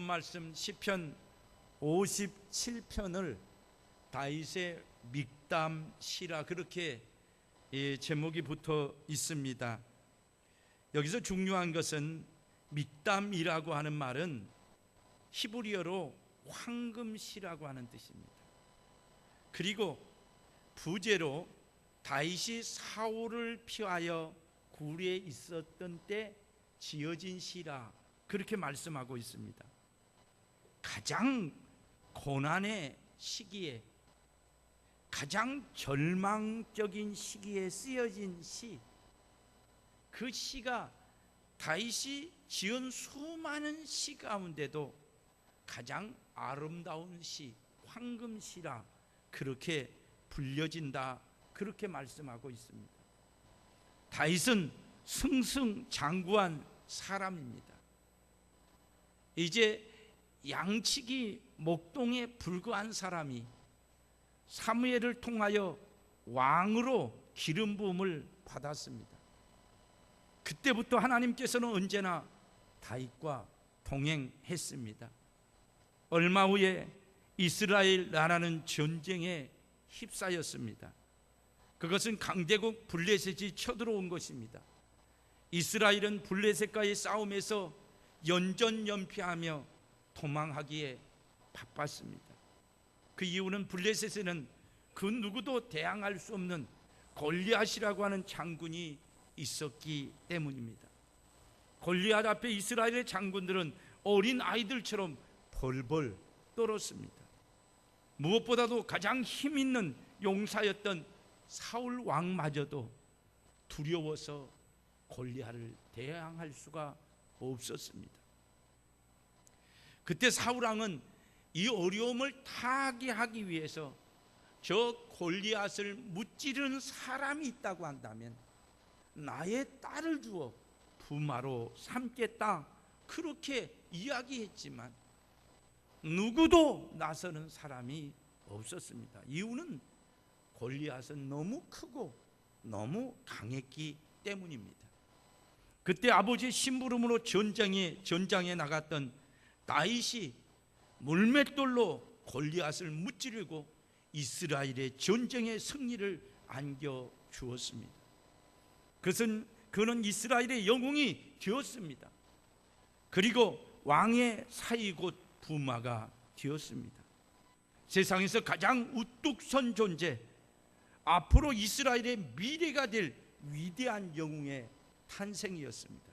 말씀 시편 57편을 다윗의 믹담시라 그렇게 제목이 붙어 있습니다. 여기서 중요한 것은 믹담이라고 하는 말은 히브리어로 황금시라고 하는 뜻입니다. 그리고 부제로 다윗이 사울을 피하여 굴에 있었던 때 지어진 시라 그렇게 말씀하고 있습니다. 가장 고난의 시기에, 가장 절망적인 시기에 쓰여진 시, 그 시가 다윗이 지은 수많은 시 가운데도 가장 아름다운 시, 황금시라 그렇게 불려진다 그렇게 말씀하고 있습니다. 다윗은 승승장구한 사람입니다. 이제 양치기 목동에 불과한 사람이 사무엘을 통하여 왕으로 기름 부음을 받았습니다. 그때부터 하나님께서는 언제나 다윗과 동행했습니다. 얼마 후에 이스라엘 나라는 전쟁에 휩싸였습니다. 그것은 강대국 블레셋이 쳐들어온 것입니다. 이스라엘은 블레셋과의 싸움에서 연전연패하며 도망하기에 바빴습니다. 그 이유는 블레셋에는 그 누구도 대항할 수 없는 골리앗이라고 하는 장군이 있었기 때문입니다. 골리앗 앞에 이스라엘의 장군들은 어린 아이들처럼 벌벌 떨었습니다. 무엇보다도 가장 힘 있는 용사였던 사울 왕마저도 두려워서 골리앗을 대항할 수가 없었습니다. 그때 사울 왕은 이 어려움을 타개하기 위해서 저 골리앗을 무찌르는 사람이 있다고 한다면 나의 딸을 주어 부마로 삼겠다 그렇게 이야기했지만 누구도 나서는 사람이 없었습니다. 이유는 골리앗은 너무 크고 너무 강했기 때문입니다. 그때 아버지의 심부름으로 전장에 나갔던 다윗이 물맷돌로 골리앗을 무찌르고 이스라엘의 전쟁의 승리를 안겨주었습니다. 그는 이스라엘의 영웅이 되었습니다. 그리고 왕의 사이곧 부마가 되었습니다. 세상에서 가장 우뚝 선 존재, 앞으로 이스라엘의 미래가 될 위대한 영웅의 탄생이었습니다.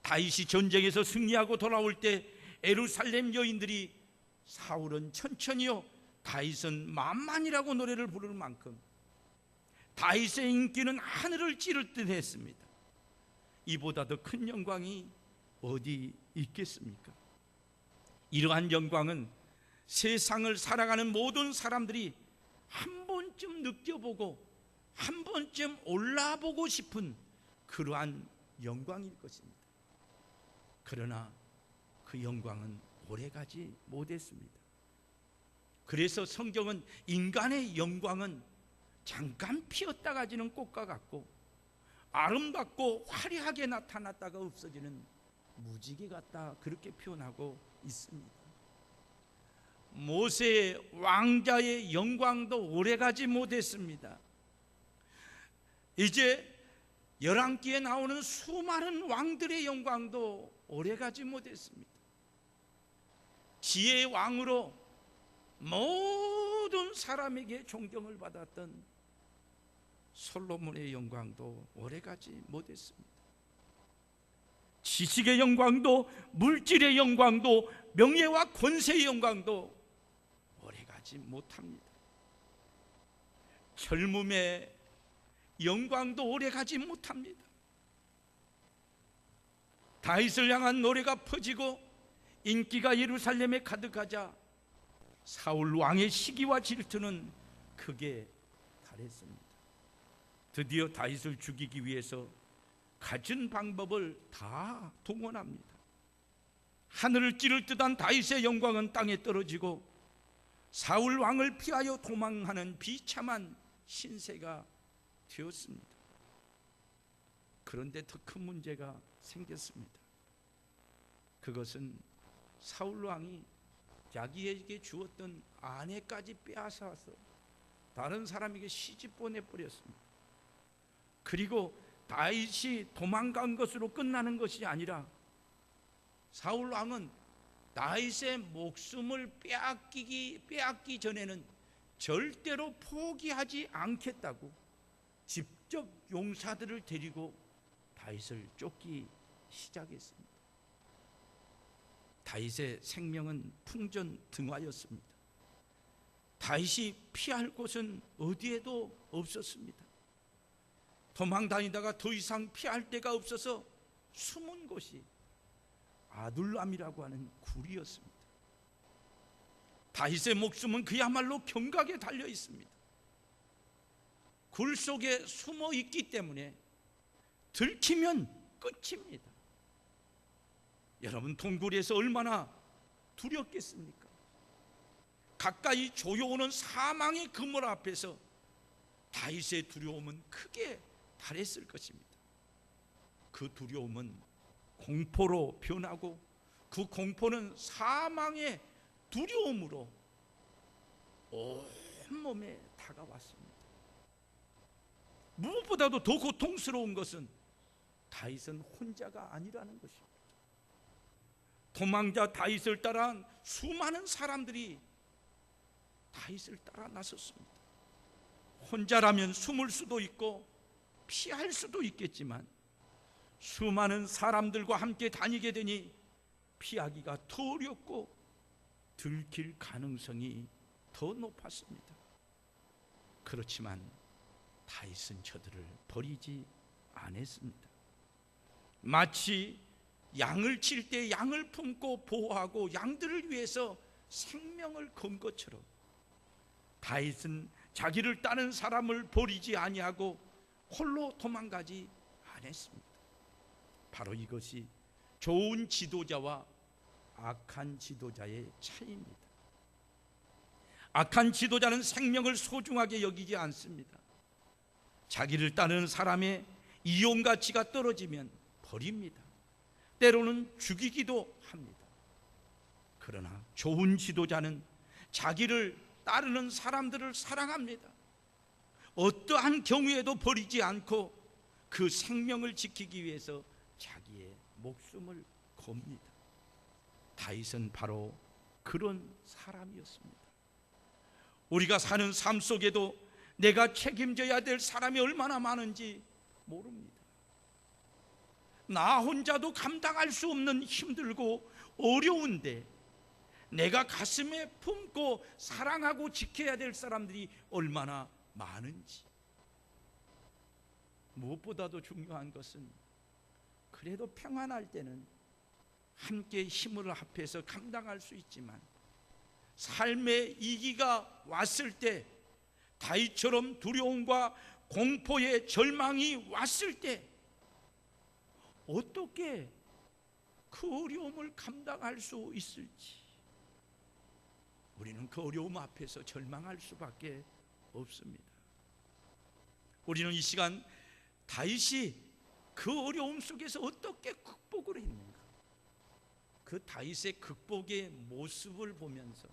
다윗이 전쟁에서 승리하고 돌아올 때 예루살렘 여인들이 사울은 천천히요, 다윗은 만만이라고 노래를 부를 만큼 다윗의 인기는 하늘을 찌를 듯 했습니다. 이보다 더 큰 영광이 어디 있겠습니까? 이러한 영광은 세상을 살아가는 모든 사람들이 한 번쯤 느껴보고 한 번쯤 올라보고 싶은 그러한 영광일 것입니다. 그러나 그 영광은 오래가지 못했습니다. 그래서 성경은 인간의 영광은 잠깐 피었다가 지는 꽃과 같고 아름답고 화려하게 나타났다가 없어지는 무지개 같다 그렇게 표현하고 있습니다. 모세의 왕자의 영광도 오래가지 못했습니다. 이제 열왕기에 나오는 수많은 왕들의 영광도 오래가지 못했습니다. 지혜의 왕으로 모든 사람에게 존경을 받았던 솔로몬의 영광도 오래가지 못했습니다. 지식의 영광도 물질의 영광도 명예와 권세의 영광도 오래가지 못합니다. 젊음의 영광도 오래가지 못합니다. 다윗을 향한 노래가 퍼지고 인기가 예루살렘에 가득하자 사울 왕의 시기와 질투는 극에 달했습니다. 드디어 다윗을 죽이기 위해서 갖은 방법을 다 동원합니다. 하늘을 찌를 듯한 다윗의 영광은 땅에 떨어지고 사울 왕을 피하여 도망하는 비참한 신세가 되었습니다. 그런데 더 큰 문제가 생겼습니다. 그것은 사울 왕이 자기에게 주었던 아내까지 빼앗아서 다른 사람에게 시집 보내버렸습니다. 그리고 다윗이 도망간 것으로 끝나는 것이 아니라 사울 왕은 다윗의 목숨을 빼앗기 전에는 절대로 포기하지 않겠다고 직접 용사들을 데리고 다윗을 쫓기 시작했습니다. 다윗의 생명은 풍전등화였습니다. 다윗이 피할 곳은 어디에도 없었습니다. 도망다니다가 더 이상 피할 데가 없어서 숨은 곳이 아둘람이라고 하는 굴이었습니다. 다윗의 목숨은 그야말로 경각에 달려 있습니다. 굴 속에 숨어 있기 때문에 들키면 끝입니다. 여러분, 동굴에서 얼마나 두렵겠습니까? 가까이 조여오는 사망의 그물 앞에서 다윗의 두려움은 크게 달했을 것입니다. 그 두려움은 공포로 변하고 그 공포는 사망의 두려움으로 온몸에 다가왔습니다. 무엇보다도 더 고통스러운 것은 다윗은 혼자가 아니라는 것입니다. 도망자 다윗을 따라 수많은 사람들이 다윗을 따라 나섰습니다. 혼자라면 숨을 수도 있고 피할 수도 있겠지만 수많은 사람들과 함께 다니게 되니 피하기가 더 어렵고 들킬 가능성이 더 높았습니다. 그렇지만 다윗은 저들을 버리지 않았습니다. 마치 양을 칠 때 양을 품고 보호하고 양들을 위해서 생명을 건 것처럼 다윗은 자기를 따른 사람을 버리지 아니하고 홀로 도망가지 않았습니다. 바로 이것이 좋은 지도자와 악한 지도자의 차이입니다. 악한 지도자는 생명을 소중하게 여기지 않습니다. 자기를 따르는 사람의 이용 가치가 떨어지면 버립니다. 때로는 죽이기도 합니다. 그러나 좋은 지도자는 자기를 따르는 사람들을 사랑합니다. 어떠한 경우에도 버리지 않고 그 생명을 지키기 위해서 자기의 목숨을 겁니다. 다윗은 바로 그런 사람이었습니다. 우리가 사는 삶 속에도 내가 책임져야 될 사람이 얼마나 많은지 모릅니다. 나 혼자도 감당할 수 없는 힘들고 어려운데 내가 가슴에 품고 사랑하고 지켜야 될 사람들이 얼마나 많은지. 무엇보다도 중요한 것은 그래도 평안할 때는 함께 힘을 합해서 감당할 수 있지만 삶의 위기가 왔을 때 다윗처럼 두려움과 공포의 절망이 왔을 때 어떻게 그 어려움을 감당할 수 있을지 우리는 그 어려움 앞에서 절망할 수밖에 없습니다. 우리는 이 시간 다윗이 그 어려움 속에서 어떻게 극복을 했는가, 그 다윗의 극복의 모습을 보면서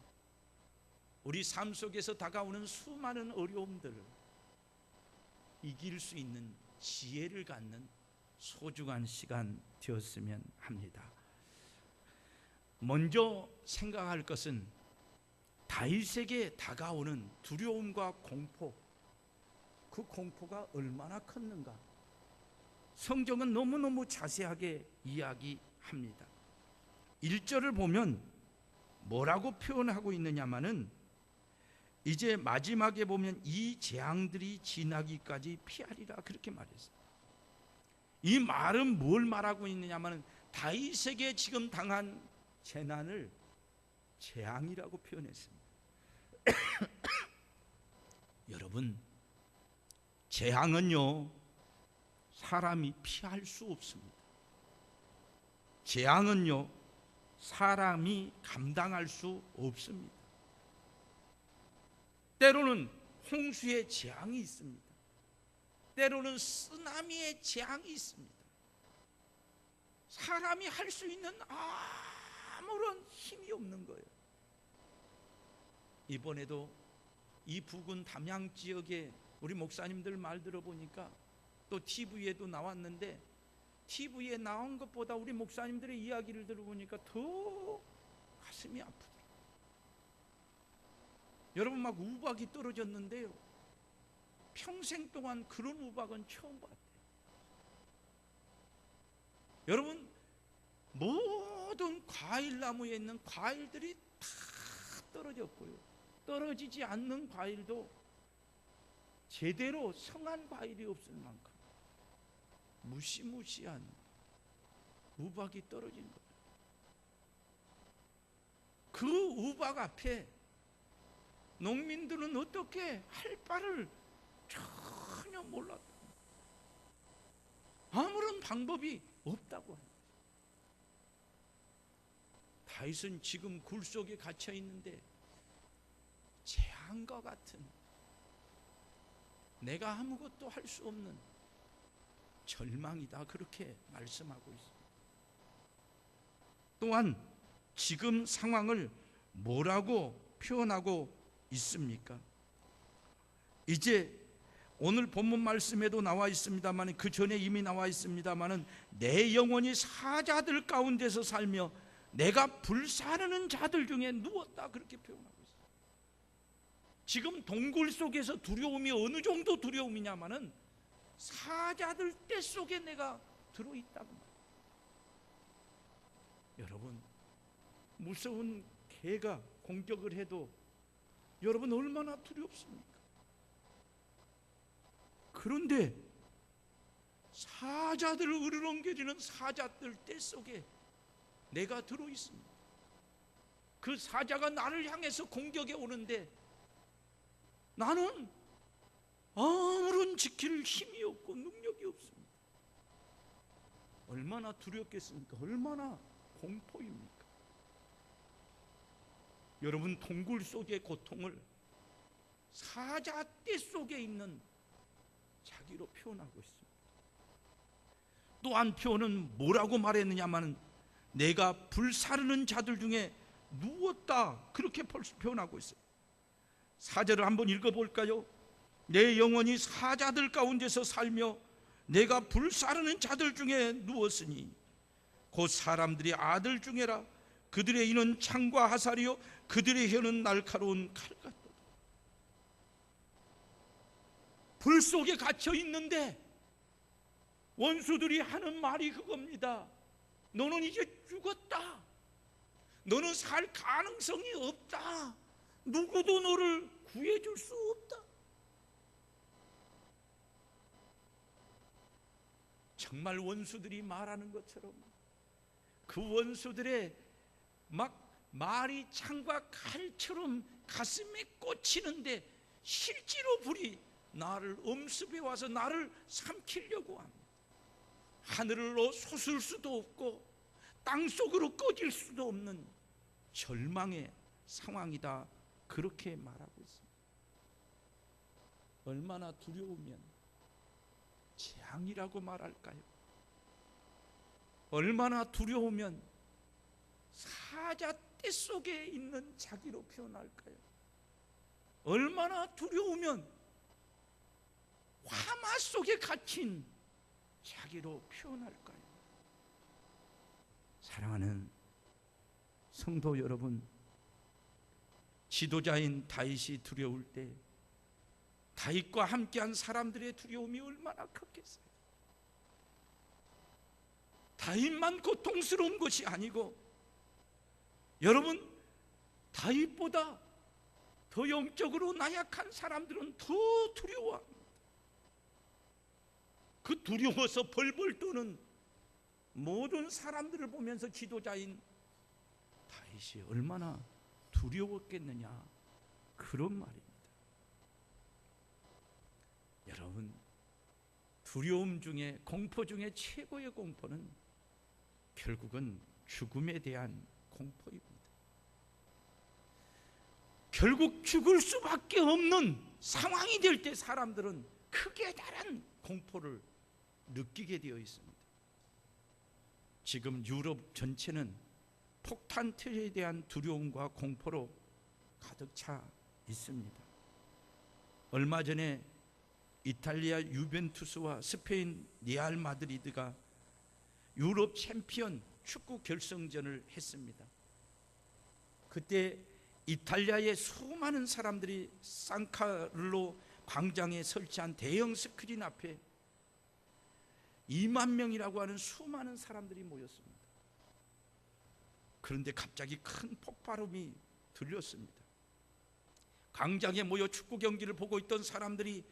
우리 삶 속에서 다가오는 수많은 어려움들을 이길 수 있는 지혜를 갖는 소중한 시간 되었으면 합니다. 먼저 생각할 것은 다윗에게 다가오는 두려움과 공포, 그 공포가 얼마나 컸는가. 성경은 너무너무 자세하게 이야기합니다. 1절을 보면 뭐라고 표현하고 있느냐면은 이제 마지막에 보면 이 재앙들이 지나기까지 피하리라 그렇게 말했어요. 이 말은 뭘 말하고 있느냐면 다윗에게 지금 당한 재난을 재앙이라고 표현했습니다. 여러분, 재앙은요 사람이 피할 수 없습니다. 재앙은요 사람이 감당할 수 없습니다. 때로는 홍수의 재앙이 있습니다. 때로는 쓰나미의 재앙이 있습니다. 사람이 할 수 있는 아무런 힘이 없는 거예요. 이번에도 이 부근 담양 지역에 우리 목사님들 말 들어보니까 또 TV에도 나왔는데, TV에 나온 것보다 우리 목사님들의 이야기를 들어보니까 더 가슴이 아프더라고요. 여러분, 막 우박이 떨어졌는데요, 평생 동안 그런 우박은 처음 봤대요. 여러분, 모든 과일나무에 있는 과일들이 다 떨어졌고요, 떨어지지 않는 과일도 제대로 성한 과일이 없을 만큼 무시무시한 우박이 떨어진 거예요. 그 우박 앞에 농민들은 어떻게 할 바를 전혀 몰랐다. 아무런 방법이 없다고 합니다. 다윗은 지금 굴 속에 갇혀 있는데 재앙과 같은, 내가 아무것도 할 수 없는 절망이다, 그렇게 말씀하고 있습니다. 또한 지금 상황을 뭐라고 표현하고 있습니까? 이제 오늘 본문 말씀에도 나와 있습니다만, 그 전에 이미 나와 있습니다만, 내 영혼이 사자들 가운데서 살며 내가 불사르는 자들 중에 누웠다, 그렇게 표현하고 있어요. 지금 동굴 속에서 두려움이 어느 정도 두려움이냐마는 사자들 떼 속에 내가 들어있다고 말해요. 여러분, 무서운 개가 공격을 해도 여러분 얼마나 두렵습니까? 그런데 사자들을 으르렁거리는 사자들 떼 속에 내가 들어있습니다. 그 사자가 나를 향해서 공격해 오는데 나는 아무런 지킬 힘이 없고 능력이 없습니다. 얼마나 두렵겠습니까? 얼마나 공포입니까? 여러분, 동굴 속의 고통을 사자 떼 속에 있는 자기로 표현하고 있습니다. 또 한 표현은 뭐라고 말했느냐면, 내가 불사르는 자들 중에 누웠다, 그렇게 표현하고 있어요. 4절을 한번 읽어볼까요? 내 영혼이 사자들 가운데서 살며 내가 불사르는 자들 중에 누웠으니 곧 사람들이 아들 중에라. 그들의 이는 창과 화살이요 그들의 혀는 날카로운 칼 같도다. 불 속에 갇혀 있는데 원수들이 하는 말이 그겁니다. 너는 이제 죽었다. 너는 살 가능성이 없다. 누구도 너를 구해줄 수 없다. 정말 원수들이 말하는 것처럼 그 원수들의 막 말이 창과 칼처럼 가슴에 꽂히는데 실제로 불이 나를 엄습해 와서 나를 삼키려고 합니다. 하늘로 솟을 수도 없고 땅속으로 꺼질 수도 없는 절망의 상황이다, 그렇게 말하고 있습니다. 얼마나 두려우면 재앙이라고 말할까요? 얼마나 두려우면 사자 떼 속에 있는 자기로 표현할까요? 얼마나 두려우면 화마 속에 갇힌 자기로 표현할까요? 사랑하는 성도 여러분, 지도자인 다윗이 두려울 때 다윗과 함께한 사람들의 두려움이 얼마나 컸겠어요. 다윗만 고통스러운 것이 아니고 여러분, 다윗보다 더 영적으로 나약한 사람들은 더 두려워합니다. 그 두려워서 벌벌 떠는 모든 사람들을 보면서 지도자인 다윗이 얼마나 두려웠겠느냐, 그런 말입니다. 여러분, 두려움 중에, 공포 중에 최고의 공포는 결국은 죽음에 대한 공포입니다. 결국 죽을 수밖에 없는 상황이 될 때 사람들은 크게 다른 공포를 느끼게 되어 있습니다. 지금 유럽 전체는 폭탄 테러에 대한 두려움과 공포로 가득 차 있습니다. 얼마 전에 이탈리아 유벤투스와 스페인 레알 마드리드가 유럽 챔피언 축구 결승전을 했습니다. 그때 이탈리아의 수많은 사람들이 산카를로 광장에 설치한 대형 스크린 앞에 2만 명이라고 하는 수많은 사람들이 모였습니다. 그런데 갑자기 큰 폭발음이 들렸습니다. 광장에 모여 축구 경기를 보고 있던 사람들이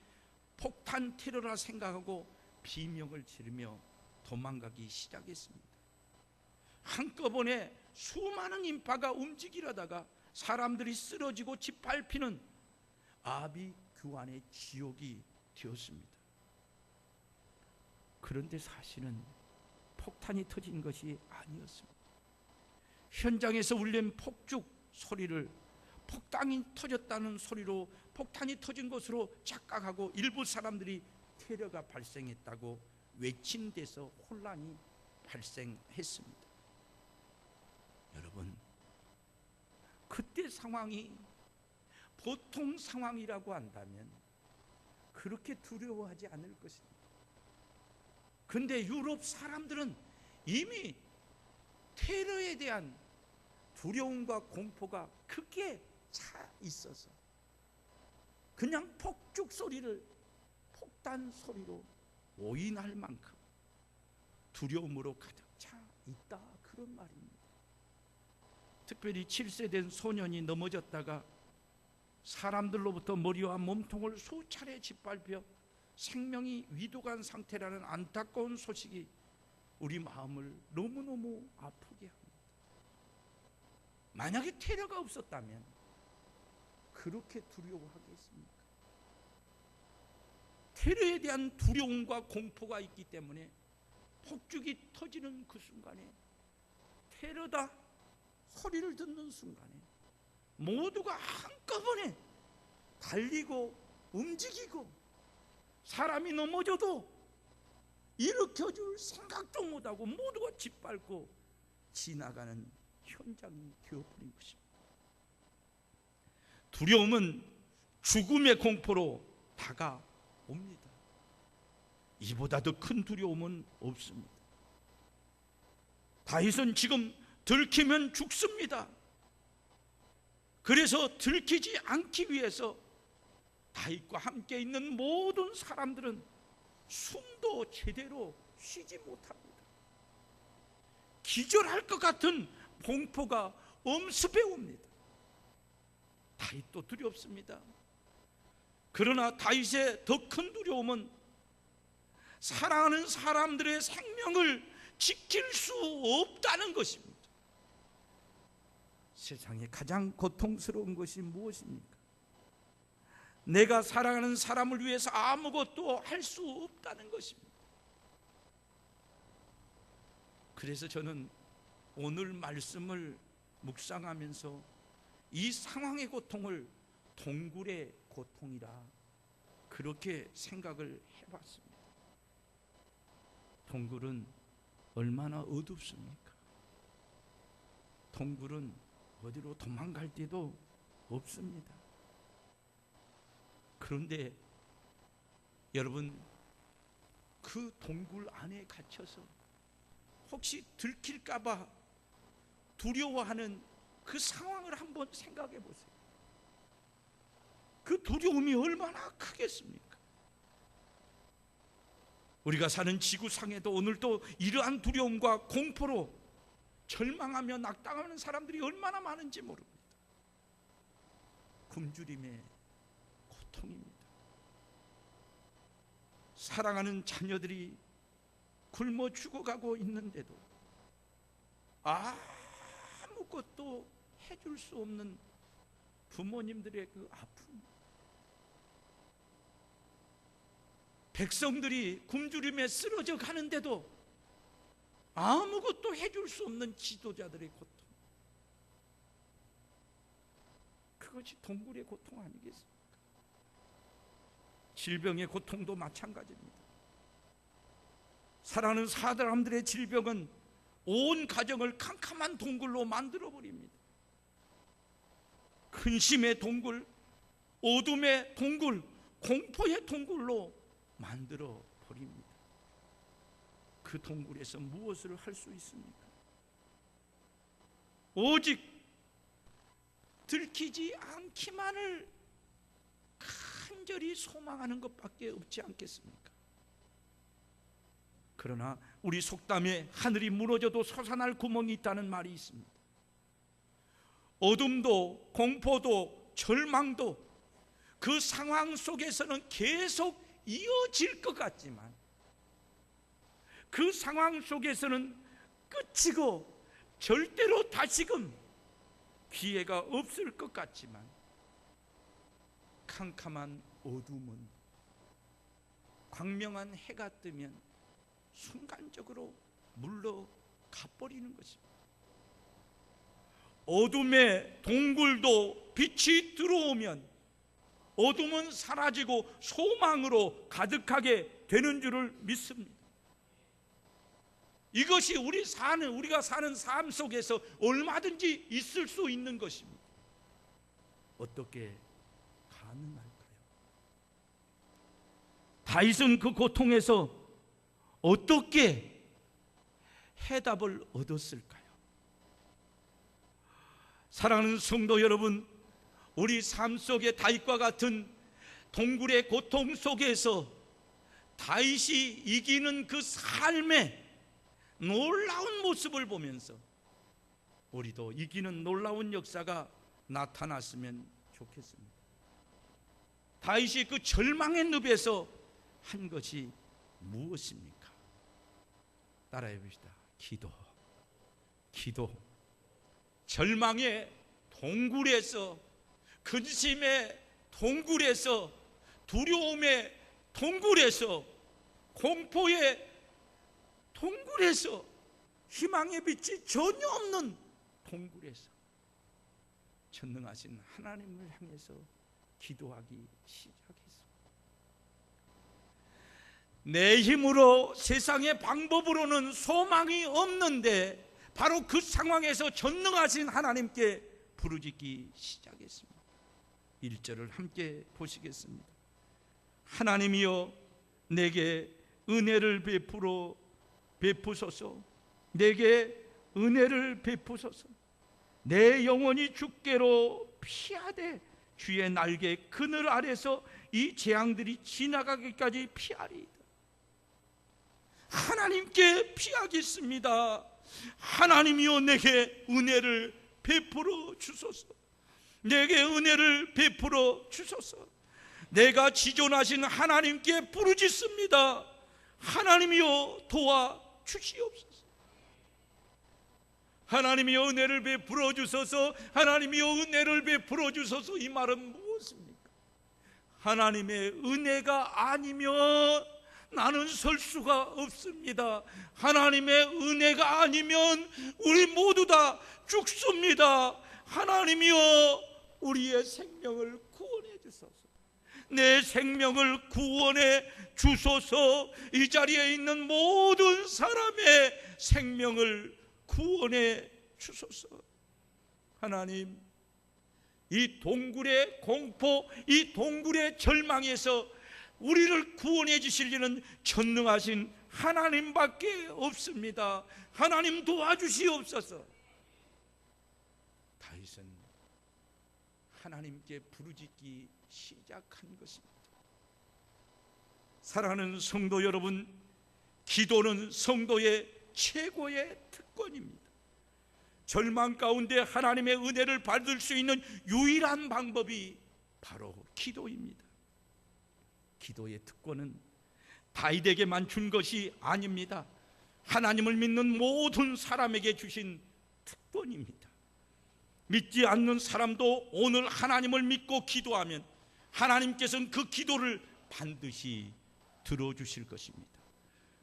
폭탄 테러라 생각하고 비명을 지르며 도망가기 시작했습니다. 한꺼번에 수많은 인파가 움직이려다가 사람들이 쓰러지고 짓밟히는 아비규환의 지옥이 되었습니다. 그런데 사실은 폭탄이 터진 것이 아니었습니다. 현장에서 울린 폭죽 소리를 폭탄이 터졌다는 소리로 폭탄이 터진 것으로 착각하고 일부 사람들이 테러가 발생했다고 외친 데서 혼란이 발생했습니다. 여러분, 그때 상황이 보통 상황이라고 한다면 그렇게 두려워하지 않을 것입니다. 그런데 유럽 사람들은 이미 테러에 대한 두려움과 공포가 크게 차 있어서 그냥 폭죽 소리를 폭탄 소리로 오인할 만큼 두려움으로 가득 차 있다, 그런 말입니다. 특별히 7세 된 소년이 넘어졌다가 사람들로부터 머리와 몸통을 수차례 짓밟혀 생명이 위독한 상태라는 안타까운 소식이 우리 마음을 너무너무 아프게 합니다. 만약에 테러가 없었다면 그렇게 두려워하겠습니까? 테러에 대한 두려움과 공포가 있기 때문에 폭죽이 터지는 그 순간에, 테러다 소리를 듣는 순간에 모두가 한꺼번에 달리고 움직이고, 사람이 넘어져도 일으켜줄 생각도 못하고 모두가 짓밟고 지나가는 현장이 되어버린 것입니다. 두려움은 죽음의 공포로 다가옵니다. 이보다 더 큰 두려움은 없습니다. 다윗은 지금 들키면 죽습니다. 그래서 들키지 않기 위해서 다윗과 함께 있는 모든 사람들은 숨도 제대로 쉬지 못합니다. 기절할 것 같은 공포가 엄습해 옵니다. 다윗도 두렵습니다. 그러나 다윗의 더 큰 두려움은 사랑하는 사람들의 생명을 지킬 수 없다는 것입니다. 세상에 가장 고통스러운 것이 무엇입니까? 내가 사랑하는 사람을 위해서 아무것도 할 수 없다는 것입니다. 그래서 저는 오늘 말씀을 묵상하면서 이 상황의 고통을 동굴의 고통이라 그렇게 생각을 해봤습니다. 동굴은 얼마나 어둡습니까? 동굴은 어디로 도망갈 데도 없습니다. 그런데 여러분, 그 동굴 안에 갇혀서 혹시 들킬까 봐 두려워하는 그 상황을 한번 생각해 보세요. 그 두려움이 얼마나 크겠습니까? 우리가 사는 지구상에도 오늘도 이러한 두려움과 공포로 절망하며 낙담하는 사람들이 얼마나 많은지 모릅니다. 굶주림의 고통입니다. 사랑하는 자녀들이 굶어 죽어가고 있는데도 아무것도 해줄 수 없는 부모님들의 그 아픔, 백성들이 굶주림에 쓰러져 가는데도 아무것도 해줄 수 없는 지도자들의 고통, 그것이 동굴의 고통 아니겠습니까? 질병의 고통도 마찬가지입니다. 사랑하는 사람들의 질병은 온 가정을 캄캄한 동굴로 만들어 버립니다. 근심의 동굴, 어둠의 동굴, 공포의 동굴로 만들어 버립니다. 그 동굴에서 무엇을 할 수 있습니까? 오직 들키지 않기만을 간절히 소망하는 것밖에 없지 않겠습니까? 그러나 우리 속담에 하늘이 무너져도 솟아날 구멍이 있다는 말이 있습니다. 어둠도 공포도 절망도 그 상황 속에서는 계속 이어질 것 같지만, 그 상황 속에서는 끝이고 절대로 다시금 기회가 없을 것 같지만, 캄캄한 어둠은 광명한 해가 뜨면 순간적으로 물러가 버리는 것입니다. 어둠의 동굴도 빛이 들어오면 어둠은 사라지고 소망으로 가득하게 되는 줄을 믿습니다. 이것이 우리가 사는 삶 속에서 얼마든지 있을 수 있는 것입니다. 어떻게 가능할까요? 다윗은 그 고통에서 어떻게 해답을 얻었을까요? 사랑하는 성도 여러분, 우리 삶 속에 다윗과 같은 동굴의 고통 속에서 다윗이 이기는 그 삶의 놀라운 모습을 보면서 우리도 이기는 놀라운 역사가 나타났으면 좋겠습니다. 다윗이 그 절망의 늪에서 한 것이 무엇입니까? 따라해 봅시다. 기도. 절망의 동굴에서, 근심의 동굴에서, 두려움의 동굴에서, 공포의 동굴에서, 희망의 빛이 전혀 없는 동굴에서 전능하신 하나님을 향해서 기도하기 시작했습니다. 내 힘으로, 세상의 방법으로는 소망이 없는데 바로 그 상황에서 전능하신 하나님께 부르짖기 시작했습니다. 1절을 함께 보시겠습니다. 하나님이여 내게 은혜를 베푸소서. 내게 은혜를 베푸소서. 내 영혼이 주께로 피하되 주의 날개 그늘 아래서 이 재앙들이 지나가기까지 피하리이다. 하나님께 피하겠습니다. 하나님이여 내게 은혜를 베풀어 주소서. 내게 은혜를 베풀어 주소서. 내가 지존하신 하나님께 부르짖습니다. 하나님이여 도와 주시옵소서. 하나님이여 은혜를 베풀어 주소서. 하나님이여 은혜를 베풀어 주소서. 이 말은 무엇입니까? 하나님의 은혜가 아니면 나는 설 수가 없습니다. 하나님의 은혜가 아니면 우리 모두 다 죽습니다. 하나님이여 우리의 생명을 구원해 주소서. 내 생명을 구원해 주소서. 이 자리에 있는 모든 사람의 생명을 구원해 주소서. 하나님, 이 동굴의 공포, 이 동굴의 절망에서 우리를 구원해 주실 이는 전능하신 하나님밖에 없습니다. 하나님 도와주시옵소서. 다윗은 하나님께 부르짖기 시작한 것입니다. 사랑하는 성도 여러분, 기도는 성도의 최고의 특권입니다. 절망 가운데 하나님의 은혜를 받을 수 있는 유일한 방법이 바로 기도입니다. 기도의 특권은 다윗에게만 준 것이 아닙니다. 하나님을 믿는 모든 사람에게 주신 특권입니다. 믿지 않는 사람도 오늘 하나님을 믿고 기도하면 하나님께서는 그 기도를 반드시 들어주실 것입니다.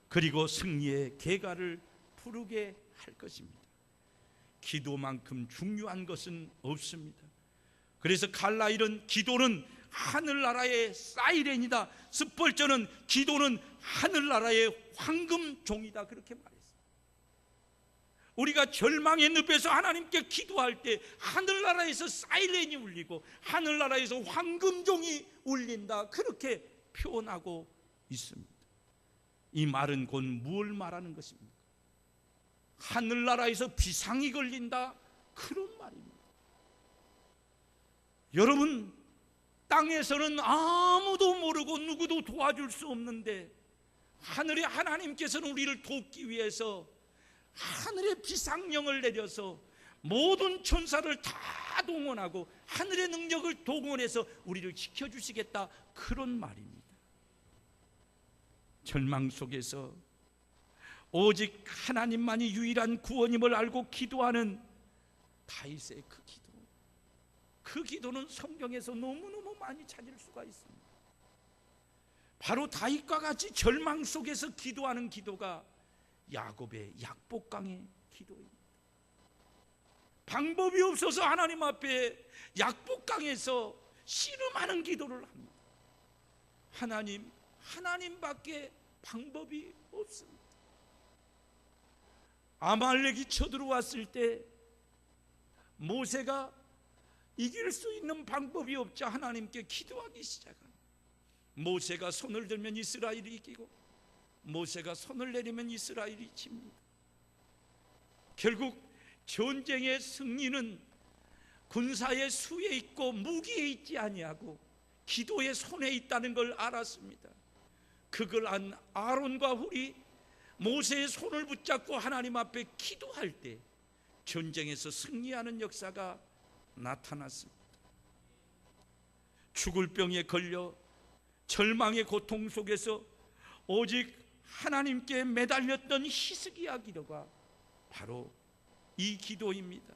그리고 승리의 계가를 부르게 할 것입니다. 기도만큼 중요한 것은 없습니다. 그래서 갈라일은 기도는 하늘나라의 사이렌이다. 스펄전은 기도는 하늘나라의 황금종이다. 그렇게 말했어요. 우리가 절망의 늪에서 하나님께 기도할 때 하늘나라에서 사이렌이 울리고 하늘나라에서 황금종이 울린다, 그렇게 표현하고 있습니다. 이 말은 곧 무엇을 말하는 것입니까? 하늘나라에서 비상이 걸린다, 그런 말입니다. 여러분, 땅에서는 아무도 모르고 누구도 도와줄 수 없는데 하늘의 하나님께서는 우리를 돕기 위해서 하늘의 비상령을 내려서 모든 천사를 다 동원하고 하늘의 능력을 동원해서 우리를 지켜주시겠다, 그런 말입니다. 절망 속에서 오직 하나님만이 유일한 구원임을 알고 기도하는 다윗의 그 기도는 성경에서 너무너무 많이 찾을 수가 있습니다. 바로 다윗과 같이 절망 속에서 기도하는 기도가 야곱의 약복강의 기도입니다. 방법이 없어서 하나님 앞에 약복강에서 씨름하는 기도를 합니다. 하나님밖에 방법이 없습니다. 아말렉이 쳐들어왔을 때 모세가 이길 수 있는 방법이 없자 하나님께 기도하기 시작합니다. 모세가 손을 들면 이스라엘이 이기고 모세가 손을 내리면 이스라엘이 집니다. 결국 전쟁의 승리는 군사의 수에 있고 무기에 있지 아니하고 기도의 손에 있다는 걸 알았습니다. 그걸 안 아론과 훌이 모세의 손을 붙잡고 하나님 앞에 기도할 때 전쟁에서 승리하는 역사가 나타났습니다. 죽을 병에 걸려 절망의 고통 속에서 오직 하나님께 매달렸던 히스기야 기도가 바로 이 기도입니다.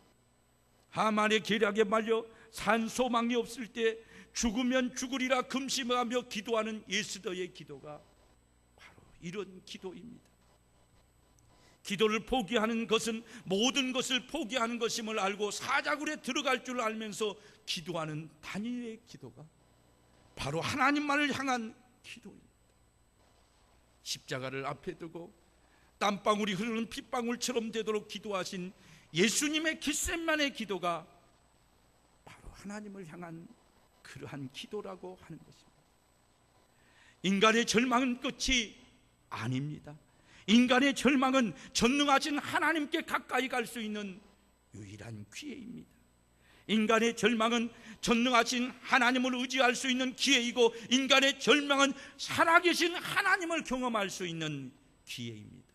하만의 계략에 말려 산소망이 없을 때 죽으면 죽으리라 금심하며 기도하는 예스더의 기도가 바로 이런 기도입니다. 기도를 포기하는 것은 모든 것을 포기하는 것임을 알고 사자굴에 들어갈 줄 알면서 기도하는 다니엘의 기도가 바로 하나님만을 향한 기도입니다. 십자가를 앞에 두고 땀방울이 흐르는 핏방울처럼 되도록 기도하신 예수님의 겟세마네 기도가 바로 하나님을 향한 그러한 기도라고 하는 것입니다. 인간의 절망은 끝이 아닙니다. 인간의 절망은 전능하신 하나님께 가까이 갈 수 있는 유일한 기회입니다. 인간의 절망은 전능하신 하나님을 의지할 수 있는 기회이고 인간의 절망은 살아계신 하나님을 경험할 수 있는 기회입니다.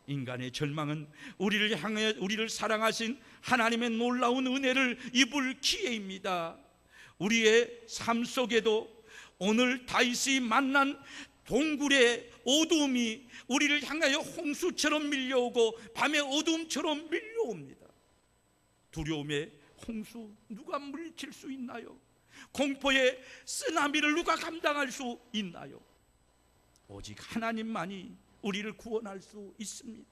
인간의 절망은 우리를 향해 우리를 사랑하신 하나님의 놀라운 은혜를 입을 기회입니다. 우리의 삶 속에도 오늘 다윗이 만난 동굴의 어두움이 우리를 향하여 홍수처럼 밀려오고 밤의 어두움처럼 밀려옵니다. 두려움의 홍수 누가 물리칠 수 있나요? 공포의 쓰나미를 누가 감당할 수 있나요? 오직 하나님만이 우리를 구원할 수 있습니다.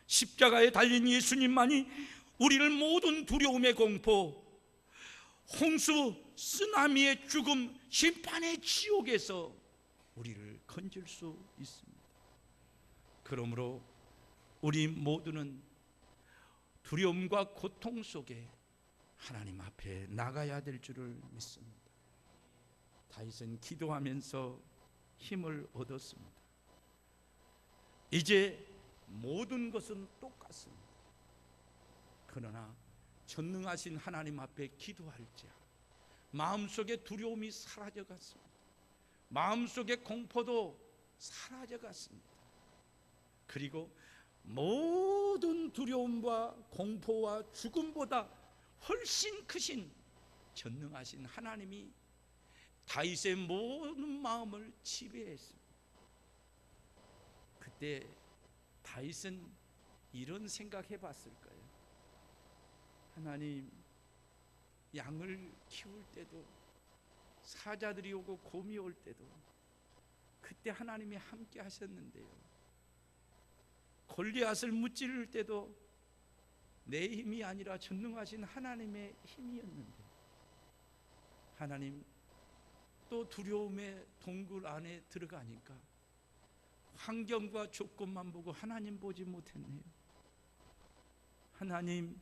십자가에 달린 예수님만이 우리를 모든 두려움의 공포, 홍수, 쓰나미의 죽음, 심판의 지옥에서 우리를 건질 수 있습니다. 그러므로 우리 모두는 두려움과 고통 속에 하나님 앞에 나가야 될 줄을 믿습니다. 다윗은 기도하면서 힘을 얻었습니다. 이제 모든 것은 똑같습니다. 그러나 전능하신 하나님 앞에 기도할지야 마음속의 두려움이 사라져갔습니다. 마음속의 공포도 사라져갔습니다. 그리고 모든 두려움과 공포와 죽음보다 훨씬 크신 전능하신 하나님이 다윗의 모든 마음을 지배했습니다. 그때 다윗은 이런 생각해 봤을까요? 하나님, 양을 키울 때도 사자들이 오고 곰이 올 때도 그때 하나님이 함께 하셨는데요. 골리앗을 무찌를 때도 내 힘이 아니라 전능하신 하나님의 힘이었는데 하나님 또 두려움의 동굴 안에 들어가니까 환경과 조건만 보고 하나님 보지 못했네요. 하나님,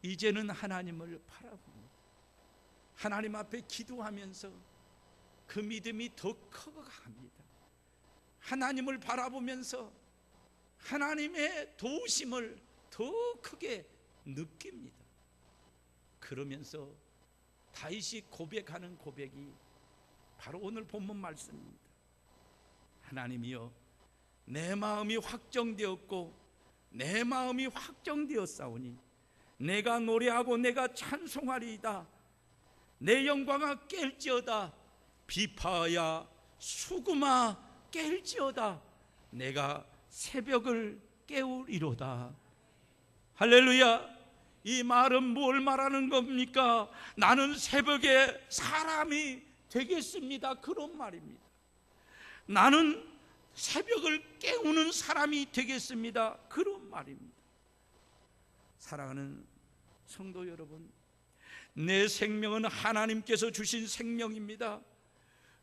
이제는 하나님을 바라봅니다. 하나님 앞에 기도하면서 그 믿음이 더 커갑니다. 하나님을 바라보면서 하나님의 도우심을 더 크게 느낍니다. 그러면서 다윗이 고백하는 고백이 바로 오늘 본문 말씀입니다. 하나님이여, 내 마음이 확정되었고 내 마음이 확정되었사오니 내가 노래하고 내가 찬송하리이다. 내 영광아 깰지어다. 비파야 수금아 깰지어다. 내가 새벽을 깨우리로다. 할렐루야. 이 말은 뭘 말하는 겁니까? 나는 새벽에 사람이 되겠습니다. 그런 말입니다. 나는 새벽을 깨우는 사람이 되겠습니다. 그런 말입니다. 사랑하는 성도 여러분, 내 생명은 하나님께서 주신 생명입니다.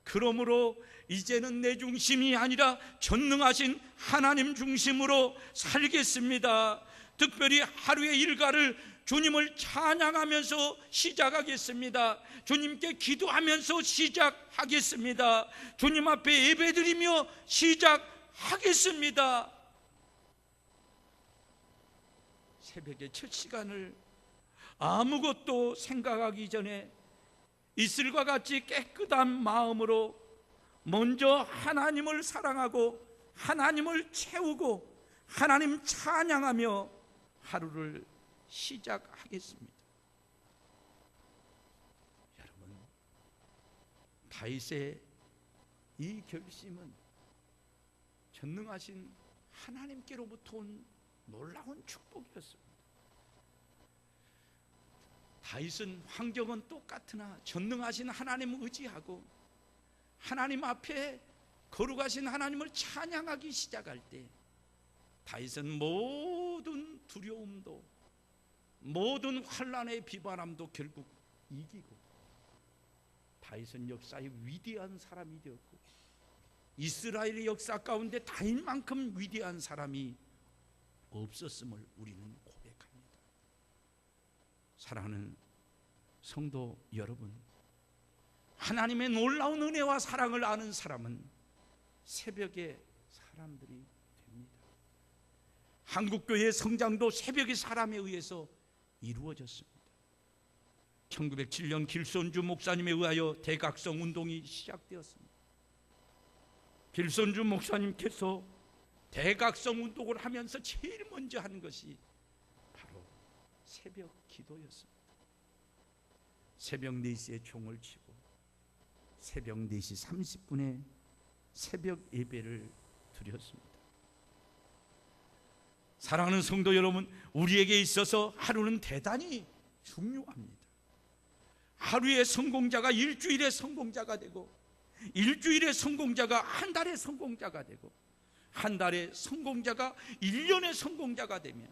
그러므로 이제는 내 중심이 아니라 전능하신 하나님 중심으로 살겠습니다. 특별히 하루의 일과를 주님을 찬양하면서 시작하겠습니다. 주님께 기도하면서 시작하겠습니다. 주님 앞에 예배드리며 시작하겠습니다. 새벽의 첫 시간을 아무것도 생각하기 전에 이슬과 같이 깨끗한 마음으로 먼저 하나님을 사랑하고 하나님을 채우고 하나님 찬양하며 하루를 시작하겠습니다. 여러분, 다윗의 이 결심은 전능하신 하나님께로부터 온 놀라운 축복이었습니다. 다윗은 환경은 똑같으나 전능하신 하나님을 의지하고 하나님 앞에 거룩하신 하나님을 찬양하기 시작할 때 다윗은 모든 두려움도 모든 환난의 비바람도 결국 이기고 다윗은 역사의 위대한 사람이 되었고 이스라엘의 역사 가운데 다윗만큼 위대한 사람이 없었음을 우리는 고백합니다. 사랑하는 성도 여러분, 하나님의 놀라운 은혜와 사랑을 아는 사람은 새벽의 사람들이 됩니다. 한국교회의 성장도 새벽의 사람에 의해서 이루어졌습니다. 1907년 길손주 목사님에 의하여 대각성 운동이 시작되었습니다. 길손주 목사님께서 대각성 운동을 하면서 제일 먼저 한 것이 바로 새벽 기도였습니다. 새벽 4시에 종을 치고 새벽 4시 30분에 새벽 예배를 드렸습니다. 사랑하는 성도 여러분, 우리에게 있어서 하루는 대단히 중요합니다. 하루의 성공자가 일주일의 성공자가 되고 일주일의 성공자가 한 달의 성공자가 되고 한 달의 성공자가 1년의 성공자가 되며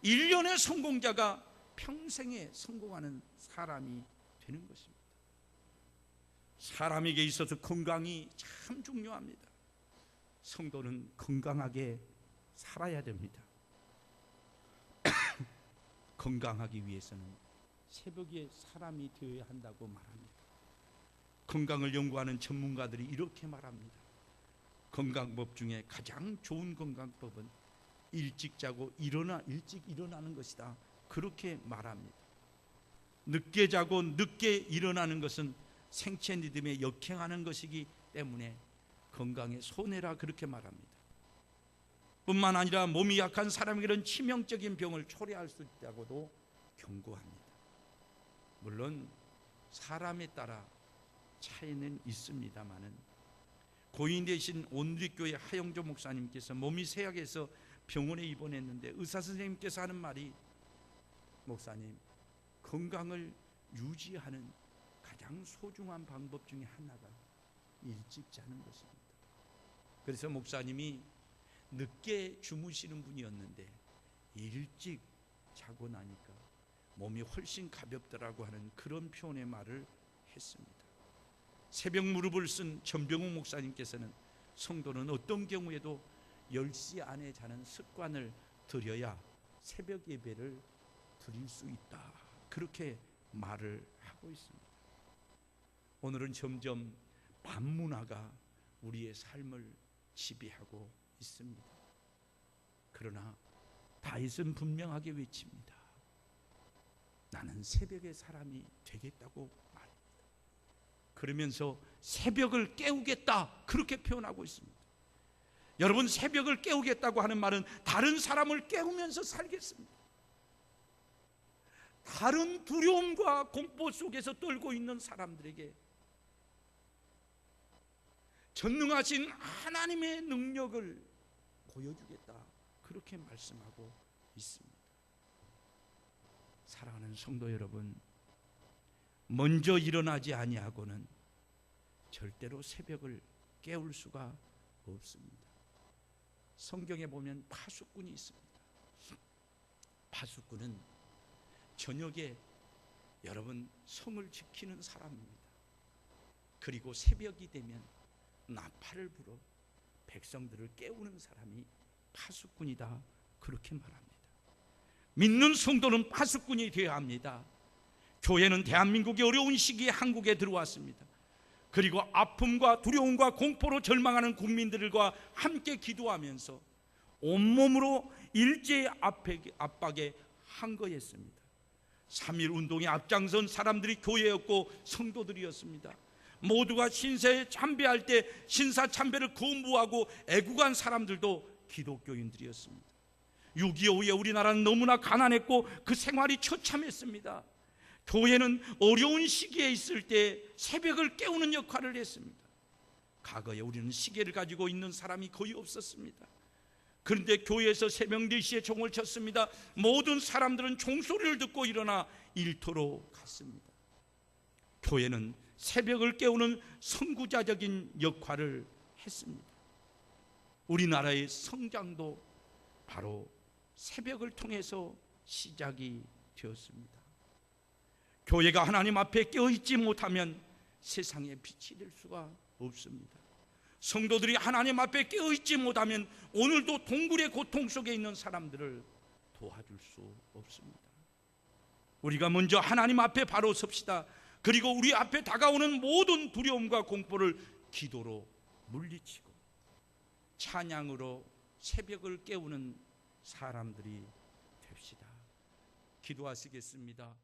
1년의 성공자가 평생에 성공하는 사람이 되는 것입니다. 사람에게 있어서 건강이 참 중요합니다. 성도는 건강하게 살아야 됩니다. 건강하기 위해서는 새벽에 사람이 되어야 한다고 말합니다. 건강을 연구하는 전문가들이 이렇게 말합니다. 건강법 중에 가장 좋은 건강법은 일찍 자고 일찍 일어나는 것이다. 그렇게 말합니다. 늦게 자고 늦게 일어나는 것은 생체 리듬에 역행하는 것이기 때문에 건강에 손해라 그렇게 말합니다. 뿐만 아니라 몸이 약한 사람에게는 치명적인 병을 초래할 수 있다고도 경고합니다. 물론 사람에 따라 차이는 있습니다마는 고인 되신 온누리교회 하영조 목사님께서 몸이 쇠약해서 병원에 입원했는데 의사 선생님께서 하는 말이, 목사님, 건강을 유지하는 가장 소중한 방법 중에 하나가 일찍 자는 것입니다. 그래서 목사님이 늦게 주무시는 분이었는데 일찍 자고 나니까 몸이 훨씬 가볍더라고 하는 그런 표현의 말을 했습니다. 새벽 무릎을 쓴 전병욱 목사님께서는 성도는 어떤 경우에도 10시 안에 자는 습관을 들여야 새벽 예배를 드릴 수 있다. 그렇게 말을 하고 있습니다. 오늘은 점점 밤문화가 우리의 삶을 지배하고 있습니다. 그러나 다윗은 분명하게 외칩니다. 나는 새벽의 사람이 되겠다고 말합니다. 그러면서 새벽을 깨우겠다 그렇게 표현하고 있습니다. 여러분, 새벽을 깨우겠다고 하는 말은 다른 사람을 깨우면서 살겠습니다. 다른 두려움과 공포 속에서 떨고 있는 사람들에게 전능하신 하나님의 능력을 보여주겠다 그렇게 말씀하고 있습니다. 사랑하는 성도 여러분, 먼저 일어나지 아니하고는 절대로 새벽을 깨울 수가 없습니다. 성경에 보면 파수꾼이 있습니다. 파수꾼은 저녁에 여러분 성을 지키는 사람입니다. 그리고 새벽이 되면 나팔을 불어 백성들을 깨우는 사람이 파수꾼이다 그렇게 말합니다. 믿는 성도는 파수꾼이 되어야 합니다. 교회는 대한민국의 어려운 시기에 한국에 들어왔습니다. 그리고 아픔과 두려움과 공포로 절망하는 국민들과 함께 기도하면서 온몸으로 일제의 압박에 항거했습니다. 3.1 운동에 앞장선 사람들이 교회였고 성도들이었습니다. 모두가 신사에 참배할 때 신사 참배를 거부하고 애국한 사람들도 기독교인들이었습니다. 6.25 후에 우리나라는 너무나 가난했고 그 생활이 처참했습니다. 교회는 어려운 시기에 있을 때 새벽을 깨우는 역할을 했습니다. 과거에 우리는 시계를 가지고 있는 사람이 거의 없었습니다. 그런데 교회에서 새벽 4시에 종을 쳤습니다. 모든 사람들은 종소리를 듣고 일어나 일터로 갔습니다. 교회는 새벽을 깨우는 선구자적인 역할을 했습니다. 우리나라의 성장도 바로 새벽을 통해서 시작이 되었습니다. 교회가 하나님 앞에 깨어있지 못하면 세상에 빛이 될 수가 없습니다. 성도들이 하나님 앞에 깨어있지 못하면 오늘도 동굴의 고통 속에 있는 사람들을 도와줄 수 없습니다. 우리가 먼저 하나님 앞에 바로 섭시다. 그리고 우리 앞에 다가오는 모든 두려움과 공포를 기도로 물리치고 찬양으로 새벽을 깨우는 사람들이 됩시다. 기도하시겠습니다.